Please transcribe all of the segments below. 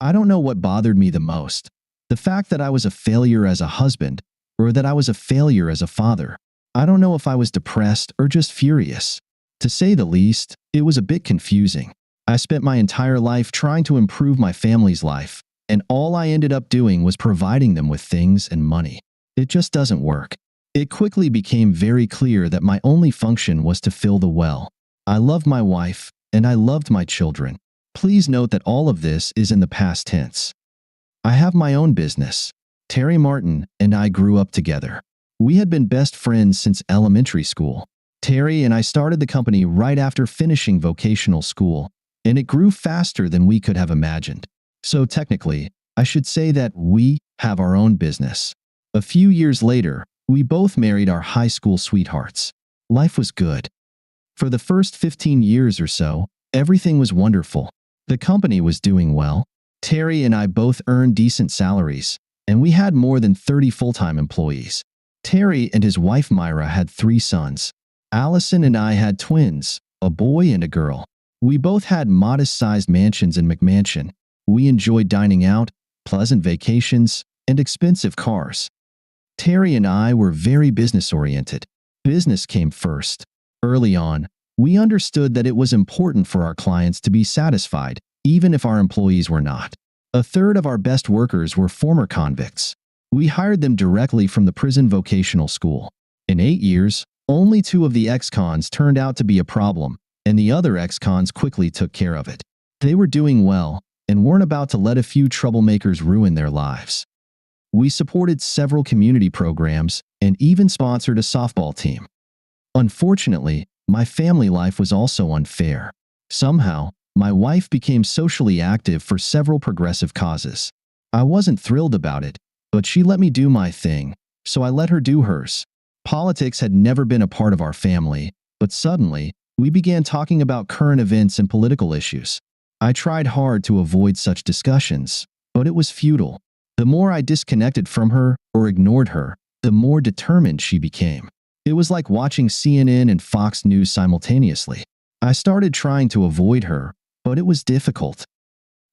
I don't know what bothered me the most. The fact that I was a failure as a husband, or that I was a failure as a father. I don't know if I was depressed or just furious. To say the least, it was a bit confusing. I spent my entire life trying to improve my family's life, and all I ended up doing was providing them with things and money. It just doesn't work. It quickly became very clear that my only function was to fill the well. I loved my wife, and I loved my children. Please note that all of this is in the past tense. I have my own business. Terry Martin and I grew up together. We had been best friends since elementary school. Terry and I started the company right after finishing vocational school, and it grew faster than we could have imagined. So technically, I should say that we have our own business. A few years later, we both married our high school sweethearts. Life was good. For the first 15 years or so, everything was wonderful. The company was doing well. Terry and I both earned decent salaries, and we had more than 30 full-time employees. Terry and his wife Myra had 3 sons. Allison and I had twins, a boy and a girl. We both had modest-sized mansions in McMansion. We enjoyed dining out, pleasant vacations, and expensive cars. Terry and I were very business-oriented. Business came first. Early on, we understood that it was important for our clients to be satisfied, even if our employees were not. A third of our best workers were former convicts. We hired them directly from the prison vocational school. In 8 years, only 2 of the ex-cons turned out to be a problem, and the other ex-cons quickly took care of it. They were doing well and weren't about to let a few troublemakers ruin their lives. We supported several community programs and even sponsored a softball team. Unfortunately, my family life was also unfair. Somehow, my wife became socially active for several progressive causes. I wasn't thrilled about it, but she let me do my thing, so I let her do hers. Politics had never been a part of our family, but suddenly, we began talking about current events and political issues. I tried hard to avoid such discussions, but it was futile. The more I disconnected from her or ignored her, the more determined she became. It was like watching CNN and Fox News simultaneously. I started trying to avoid her, but it was difficult.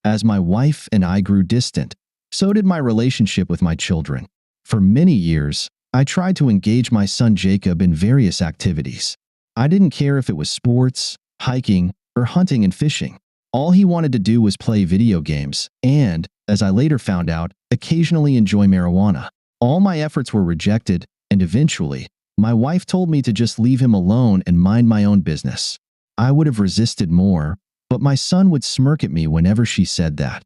As my wife and I grew distant, so did my relationship with my children. For many years, I tried to engage my son Jacob in various activities. I didn't care if it was sports, hiking, or hunting and fishing. All he wanted to do was play video games and, as I later found out, occasionally enjoy marijuana. All my efforts were rejected, and eventually, my wife told me to just leave him alone and mind my own business. I would have resisted more, but my son would smirk at me whenever she said that.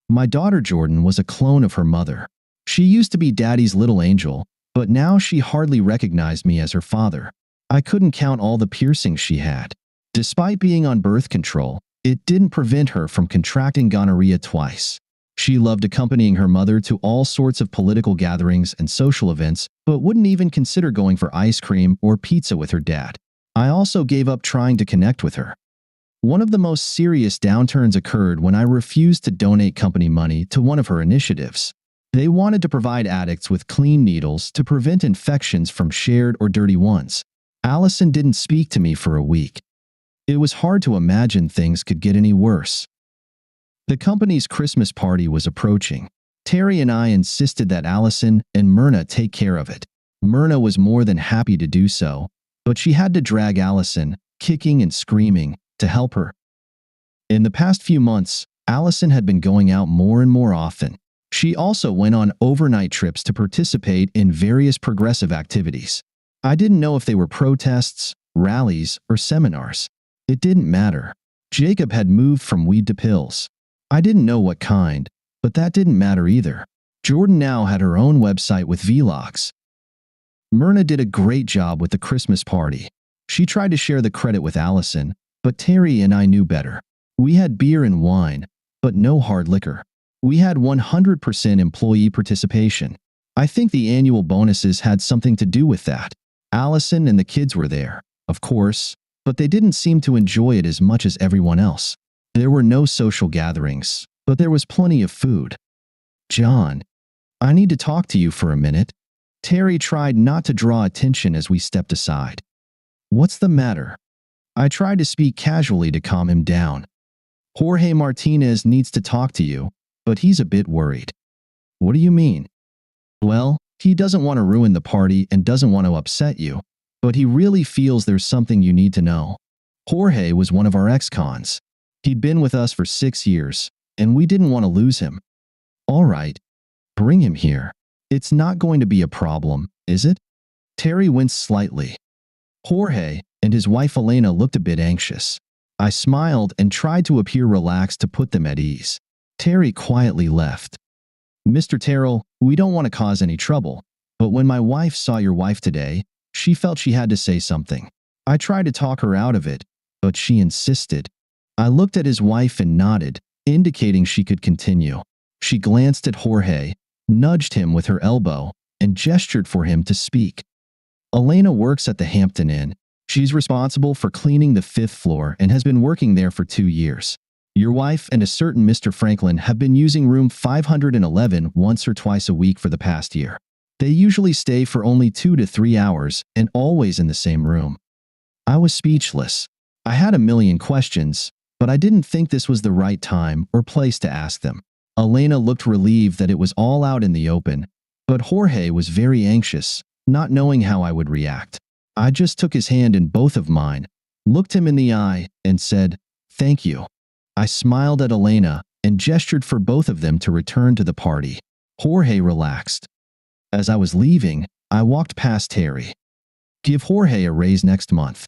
My daughter Jordan was a clone of her mother. She used to be Daddy's little angel, but now she hardly recognized me as her father. I couldn't count all the piercings she had. Despite being on birth control, it didn't prevent her from contracting gonorrhea twice. She loved accompanying her mother to all sorts of political gatherings and social events, but wouldn't even consider going for ice cream or pizza with her dad. I also gave up trying to connect with her. One of the most serious downturns occurred when I refused to donate company money to one of her initiatives. They wanted to provide addicts with clean needles to prevent infections from shared or dirty ones. Allison didn't speak to me for a week. It was hard to imagine things could get any worse. The company's Christmas party was approaching. Terry and I insisted that Allison and Myrna take care of it. Myrna was more than happy to do so, but she had to drag Allison, kicking and screaming, to help her. In the past few months, Allison had been going out more and more often. She also went on overnight trips to participate in various progressive activities. I didn't know if they were protests, rallies, or seminars. It didn't matter. Jacob had moved from weed to pills. I didn't know what kind, but that didn't matter either. Jordan now had her own website with vlogs. Myrna did a great job with the Christmas party. She tried to share the credit with Allison, but Terry and I knew better. We had beer and wine, but no hard liquor. We had 100% employee participation. I think the annual bonuses had something to do with that. Allison and the kids were there, of course, but they didn't seem to enjoy it as much as everyone else. There were no social gatherings, but there was plenty of food. John, I need to talk to you for a minute. Terry tried not to draw attention as we stepped aside. What's the matter? I tried to speak casually to calm him down. Jorge Martinez needs to talk to you. but he's a bit worried. What do you mean? Well, he doesn't want to ruin the party and doesn't want to upset you, but he really feels there's something you need to know. Jorge was one of our ex-cons. He'd been with us for 6 years, and we didn't want to lose him. All right, bring him here. It's not going to be a problem, is it? Terry winced slightly. Jorge and his wife Elena looked a bit anxious. I smiled and tried to appear relaxed to put them at ease. Terry quietly left. Mr. Terrell, we don't want to cause any trouble, but when my wife saw your wife today, she felt she had to say something. I tried to talk her out of it, but she insisted. I looked at his wife and nodded, indicating she could continue. She glanced at Jorge, nudged him with her elbow, and gestured for him to speak. Elena works at the Hampton Inn. She's responsible for cleaning the 5th floor and has been working there for 2 years. Your wife and a certain Mr. Franklin have been using room 511 once or twice a week for the past year. They usually stay for only 2 to 3 hours and always in the same room. I was speechless. I had a million questions, but I didn't think this was the right time or place to ask them. Elena looked relieved that it was all out in the open, but Jorge was very anxious, not knowing how I would react. I just took his hand in both of mine, looked him in the eye, and said, "Thank you." I smiled at Elena and gestured for both of them to return to the party. Jorge relaxed. As I was leaving, I walked past Terry. Give Jorge a raise next month.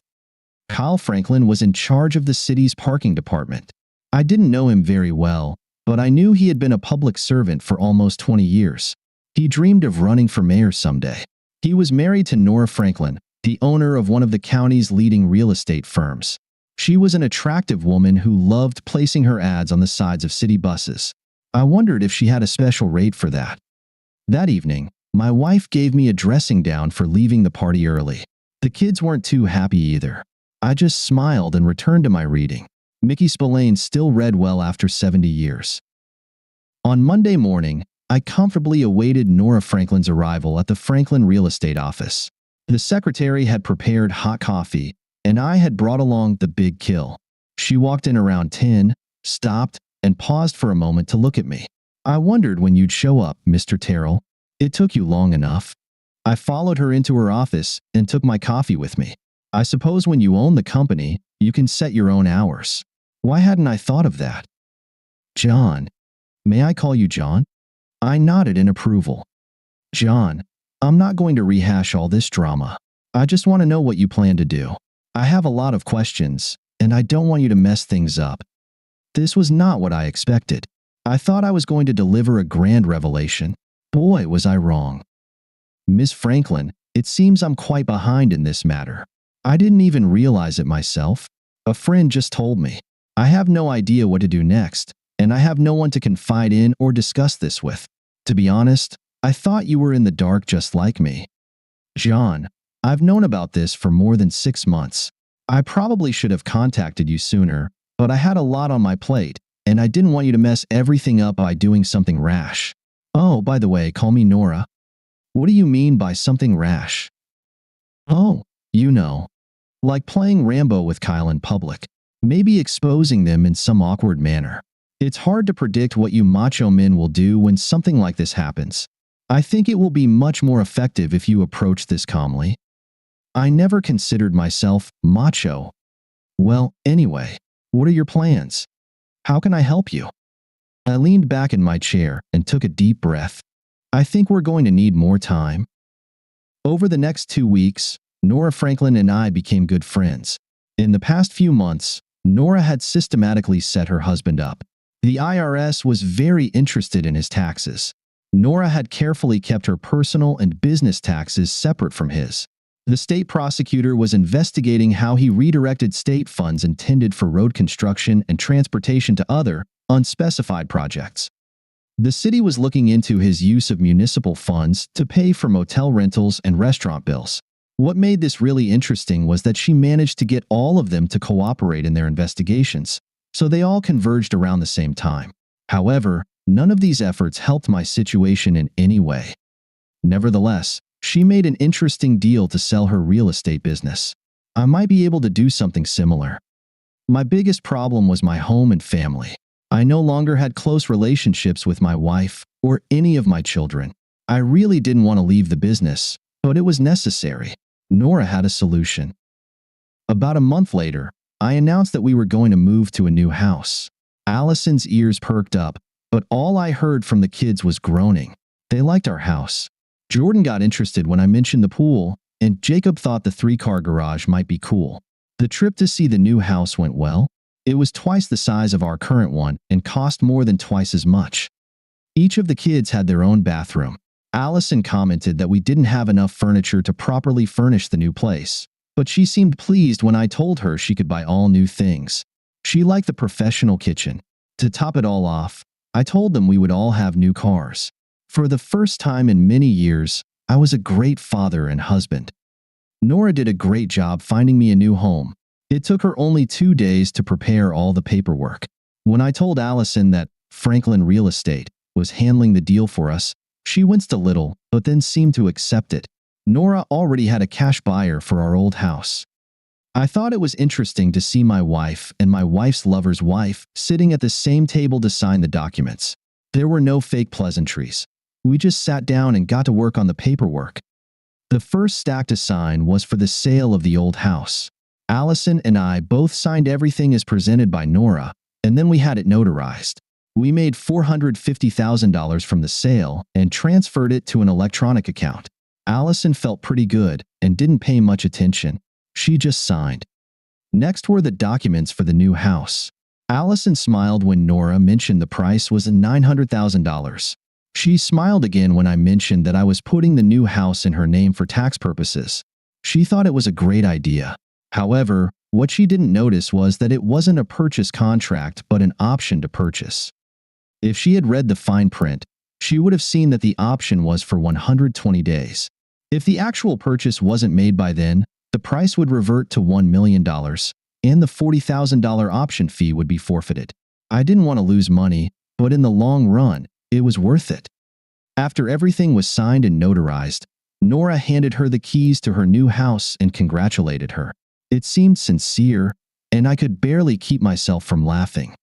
Kyle Franklin was in charge of the city's parking department. I didn't know him very well, but I knew he had been a public servant for almost 20 years. He dreamed of running for mayor someday. He was married to Nora Franklin, the owner of one of the county's leading real estate firms. She was an attractive woman who loved placing her ads on the sides of city buses. I wondered if she had a special rate for that. That evening, my wife gave me a dressing down for leaving the party early. The kids weren't too happy either. I just smiled and returned to my reading. Mickey Spillane still read well after 70 years. On Monday morning, I comfortably awaited Nora Franklin's arrival at the Franklin real estate office. The secretary had prepared hot coffee, and I had brought along the big kill. She walked in around 10, stopped, and paused for a moment to look at me. I wondered when you'd show up, Mr. Terrell. It took you long enough. I followed her into her office and took my coffee with me. I suppose when you own the company, you can set your own hours. Why hadn't I thought of that? John. May I call you John? I nodded in approval. John, I'm not going to rehash all this drama. I just want to know what you plan to do. I have a lot of questions, and I don't want you to mess things up. This was not what I expected. I thought I was going to deliver a grand revelation. Boy, was I wrong. Miss Franklin, it seems I'm quite behind in this matter. I didn't even realize it myself. A friend just told me. I have no idea what to do next, and I have no one to confide in or discuss this with. To be honest, I thought you were in the dark just like me. John, I've known about this for more than 6 months. I probably should have contacted you sooner, but I had a lot on my plate, and I didn't want you to mess everything up by doing something rash. Oh, by the way, call me Nora. What do you mean by something rash? Oh, you know. Like playing Rambo with Kyle in public. Maybe exposing them in some awkward manner. It's hard to predict what you macho men will do when something like this happens. I think it will be much more effective if you approach this calmly. I never considered myself macho. Well, anyway, what are your plans? How can I help you? I leaned back in my chair and took a deep breath. I think we're going to need more time. Over the next 2 weeks, Nora Franklin and I became good friends. In the past few months, Nora had systematically set her husband up. The IRS was very interested in his taxes. Nora had carefully kept her personal and business taxes separate from his. The state prosecutor was investigating how he redirected state funds intended for road construction and transportation to other, unspecified projects. The city was looking into his use of municipal funds to pay for motel rentals and restaurant bills. What made this really interesting was that she managed to get all of them to cooperate in their investigations, so they all converged around the same time. However, none of these efforts helped my situation in any way. Nevertheless, she made an interesting deal to sell her real estate business. I might be able to do something similar. My biggest problem was my home and family. I no longer had close relationships with my wife or any of my children. I really didn't want to leave the business, but it was necessary. Nora had a solution. About a month later, I announced that we were going to move to a new house. Allison's ears perked up, but all I heard from the kids was groaning. They liked our house. Jordan got interested when I mentioned the pool, and Jacob thought the 3-car garage might be cool. The trip to see the new house went well. It was twice the size of our current one and cost more than twice as much. Each of the kids had their own bathroom. Allison commented that we didn't have enough furniture to properly furnish the new place, but she seemed pleased when I told her she could buy all new things. She liked the professional kitchen. To top it all off, I told them we would all have new cars. For the first time in many years, I was a great father and husband. Nora did a great job finding me a new home. It took her only 2 days to prepare all the paperwork. When I told Allison that Franklin Real Estate was handling the deal for us, she winced a little, but then seemed to accept it. Nora already had a cash buyer for our old house. I thought it was interesting to see my wife and my wife's lover's wife sitting at the same table to sign the documents. There were no fake pleasantries. We just sat down and got to work on the paperwork. The first stack to sign was for the sale of the old house. Allison and I both signed everything as presented by Nora, and then we had it notarized. We made $450,000 from the sale and transferred it to an electronic account. Allison felt pretty good and didn't pay much attention. She just signed. Next were the documents for the new house. Allison smiled when Nora mentioned the price was $900,000. She smiled again when I mentioned that I was putting the new house in her name for tax purposes. She thought it was a great idea. However, what she didn't notice was that it wasn't a purchase contract but an option to purchase. If she had read the fine print, she would have seen that the option was for 120 days. If the actual purchase wasn't made by then, the price would revert to $1 million, and the $40,000 option fee would be forfeited. I didn't want to lose money, but in the long run, it was worth it. After everything was signed and notarized, Nora handed her the keys to her new house and congratulated her. It seemed sincere, and I could barely keep myself from laughing.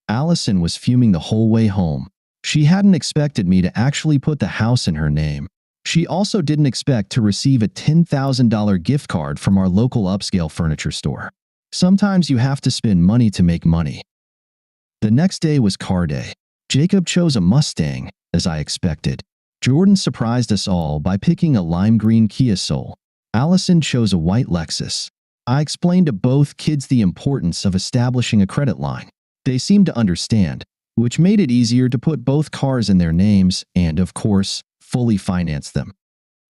Allison was fuming the whole way home. She hadn't expected me to actually put the house in her name. She also didn't expect to receive a $10,000 gift card from our local upscale furniture store. Sometimes you have to spend money to make money. The next day was car day. Jacob chose a Mustang, as I expected. Jordan surprised us all by picking a lime green Kia Soul. Allison chose a white Lexus. I explained to both kids the importance of establishing a credit line. They seemed to understand, which made it easier to put both cars in their names and, of course, fully finance them.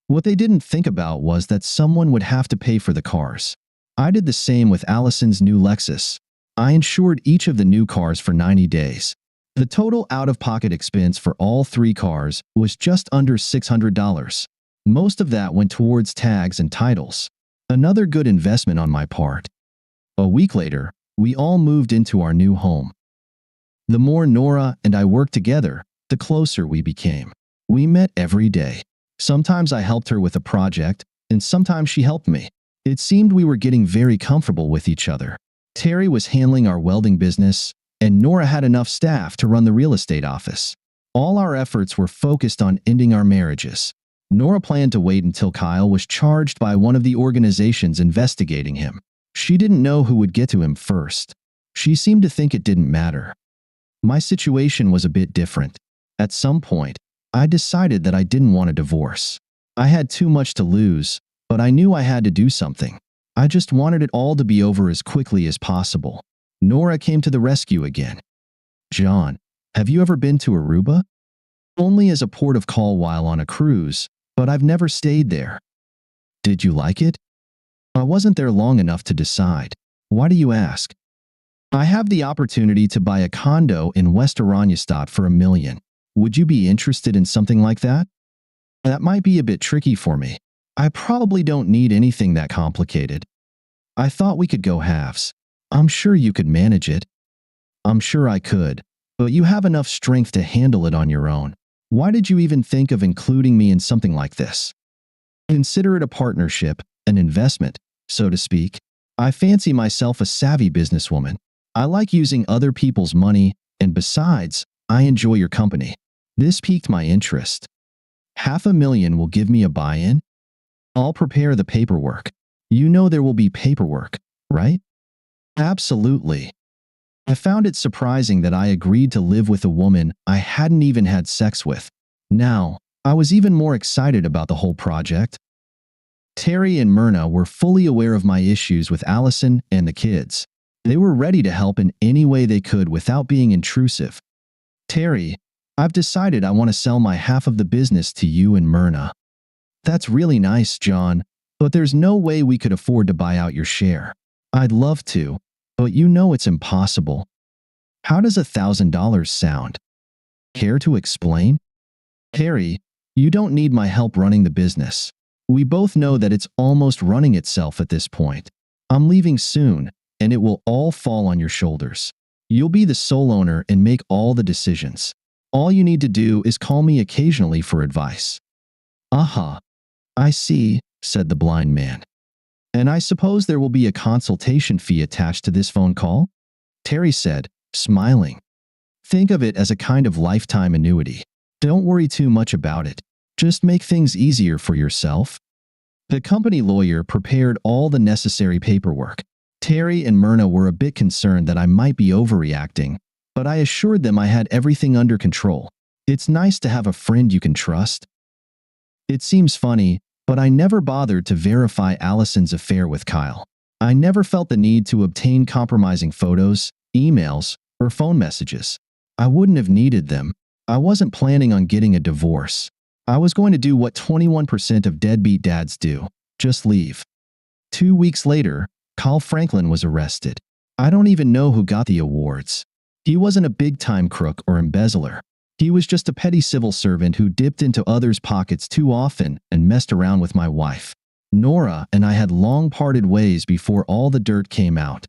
What they didn't think about was that someone would have to pay for the cars. I did the same with Allison's new Lexus. I insured each of the new cars for 90 days. The total out-of-pocket expense for all 3 cars was just under $600. Most of that went towards tags and titles. Another good investment on my part. A week later, we all moved into our new home. The more Nora and I worked together, the closer we became. We met every day. Sometimes I helped her with a project, and sometimes she helped me. It seemed we were getting very comfortable with each other. Terry was handling our welding business, and Nora had enough staff to run the real estate office. All our efforts were focused on ending our marriages. Nora planned to wait until Kyle was charged by one of the organizations investigating him. She didn't know who would get to him first. She seemed to think it didn't matter. My situation was a bit different. At some point, I decided that I didn't want a divorce. I had too much to lose, but I knew I had to do something. I just wanted it all to be over as quickly as possible. Nora came to the rescue again. John, have you ever been to Aruba? Only as a port of call while on a cruise, but I've never stayed there. Did you like it? I wasn't there long enough to decide. Why do you ask? I have the opportunity to buy a condo in West Oranjestad for $1 million. Would you be interested in something like that? That might be a bit tricky for me. I probably don't need anything that complicated. I thought we could go halves. I'm sure you could manage it. I'm sure I could, but you have enough strength to handle it on your own. Why did you even think of including me in something like this? Consider it a partnership, an investment, so to speak. I fancy myself a savvy businesswoman. I like using other people's money, And besides, I enjoy your company. This piqued my interest. $500,000 will give me a buy-in? I'll prepare the paperwork. You know there will be paperwork, right? Absolutely. I found it surprising that I agreed to live with a woman I hadn't even had sex with. Now, I was even more excited about the whole project. Terry and Myrna were fully aware of my issues with Allison and the kids. They were ready to help in any way they could without being intrusive. Terry, I've decided I want to sell my half of the business to you and Myrna. That's really nice, John, but there's no way we could afford to buy out your share. I'd love to, but you know it's impossible. How does $1,000 sound? Care to explain? Terry, you don't need my help running the business. We both know that it's almost running itself at this point. I'm leaving soon, and it will all fall on your shoulders. You'll be the sole owner and make all the decisions. All you need to do is call me occasionally for advice. Aha, I see, said the blind man. And I suppose there will be a consultation fee attached to this phone call? Terry said, smiling. Think of it as a kind of lifetime annuity. Don't worry too much about it. Just make things easier for yourself. The company lawyer prepared all the necessary paperwork. Terry and Myrna were a bit concerned that I might be overreacting, but I assured them I had everything under control. It's nice to have a friend you can trust. It seems funny, but I never bothered to verify Allison's affair with Kyle. I never felt the need to obtain compromising photos, emails, or phone messages. I wouldn't have needed them. I wasn't planning on getting a divorce. I was going to do what 21% of deadbeat dads do, just leave. 2 weeks later, Kyle Franklin was arrested. I don't even know who got the awards. He wasn't a big-time crook or embezzler. He was just a petty civil servant who dipped into others' pockets too often and messed around with my wife. Nora and I had long parted ways before all the dirt came out.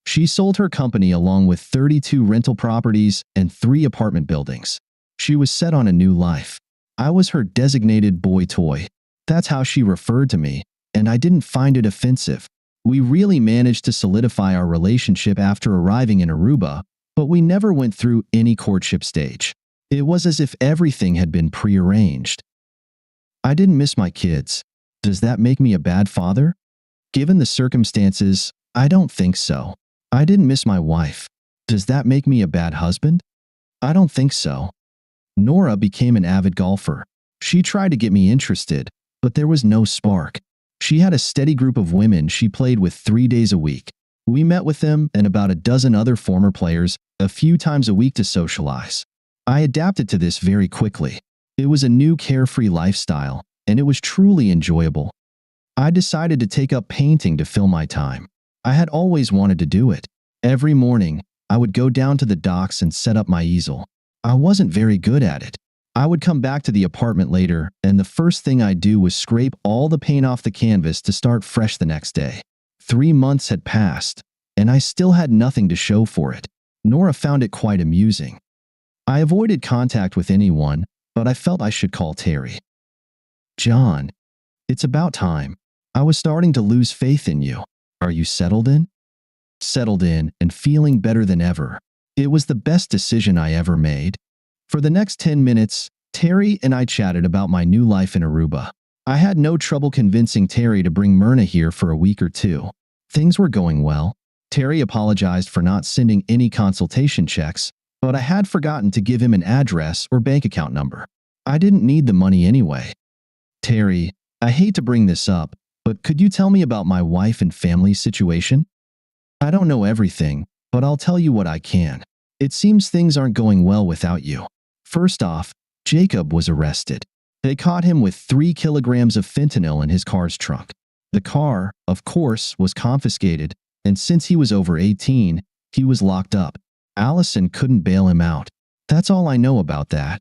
She sold her company along with 32 rental properties and 3 apartment buildings. She was set on a new life. I was her designated boy toy. That's how she referred to me, and I didn't find it offensive. We really managed to solidify our relationship after arriving in Aruba, but we never went through any courtship stage. It was as if everything had been prearranged. I didn't miss my kids. Does that make me a bad father? Given the circumstances, I don't think so. I didn't miss my wife. Does that make me a bad husband? I don't think so. Nora became an avid golfer. She tried to get me interested, but there was no spark. She had a steady group of women she played with 3 days a week. We met with them and about a dozen other former players a few times a week to socialize. I adapted to this very quickly. It was a new carefree lifestyle, and it was truly enjoyable. I decided to take up painting to fill my time. I had always wanted to do it. Every morning, I would go down to the docks and set up my easel. I wasn't very good at it. I would come back to the apartment later, and the first thing I'd do was scrape all the paint off the canvas to start fresh the next day. 3 months had passed, and I still had nothing to show for it. Nora found it quite amusing. I avoided contact with anyone, but I felt I should call Terry. John, it's about time. I was starting to lose faith in you. Are you settled in? Settled in and feeling better than ever. It was the best decision I ever made. For the next 10 minutes, Terry and I chatted about my new life in Aruba. I had no trouble convincing Terry to bring Myrna here for a week or 2. Things were going well. Terry apologized for not sending any consultation checks, but I had forgotten to give him an address or bank account number. I didn't need the money anyway. Terry, I hate to bring this up, but could you tell me about my wife and family situation? I don't know everything, but I'll tell you what I can. It seems things aren't going well without you. First off, Jacob was arrested. They caught him with 3 kilograms of fentanyl in his car's trunk. The car, of course, was confiscated, and since he was over 18, he was locked up. Allison couldn't bail him out. That's all I know about that.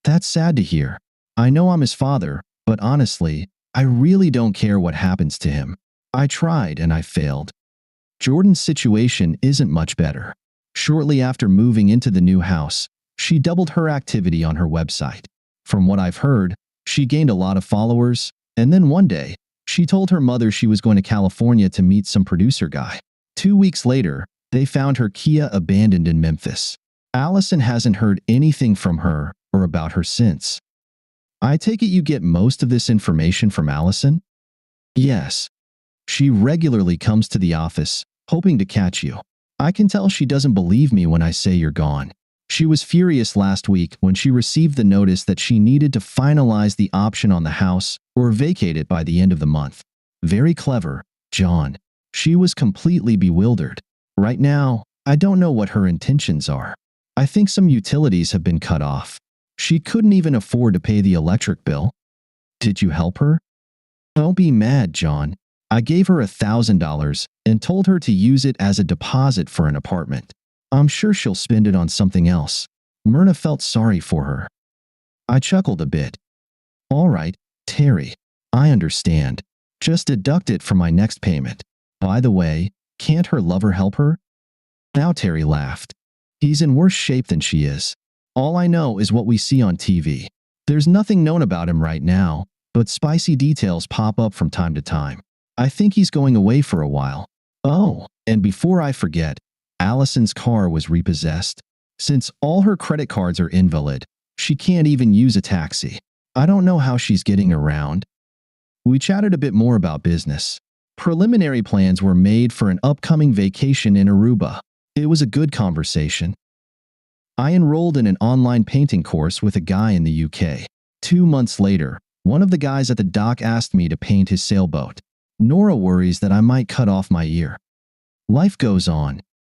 That's sad to hear. I know I'm his father, but honestly, I really don't care what happens to him. I tried and I failed. Jordan's situation isn't much better. Shortly after moving into the new house, she doubled her activity on her website. From what I've heard, she gained a lot of followers, and then one day, she told her mother she was going to California to meet some producer guy. 2 weeks later, they found her Kia abandoned in Memphis. Allison hasn't heard anything from her or about her since. I take it you get most of this information from Allison? Yes. She regularly comes to the office, hoping to catch you. I can tell she doesn't believe me when I say you're gone. She was furious last week when she received the notice that she needed to finalize the option on the house or vacate it by the end of the month. Very clever, John. She was completely bewildered. Right now, I don't know what her intentions are. I think some utilities have been cut off. She couldn't even afford to pay the electric bill. Did you help her? Don't be mad, John. I gave her $1,000 and told her to use it as a deposit for an apartment. I'm sure she'll spend it on something else. Myrna felt sorry for her. I chuckled a bit. All right, Terry, I understand. Just deduct it from my next payment. By the way, can't her lover help her? Now Terry laughed. He's in worse shape than she is. All I know is what we see on TV. There's nothing known about him right now, but spicy details pop up from time to time. I think he's going away for a while. Oh, and before I forget, Allison's car was repossessed. Since all her credit cards are invalid, she can't even use a taxi. I don't know how she's getting around. We chatted a bit more about business. Preliminary plans were made for an upcoming vacation in Aruba. It was a good conversation. I enrolled in an online painting course with a guy in the UK. 2 months later, one of the guys at the dock asked me to paint his sailboat. Nora worries that I might cut off my ear. Life goes on.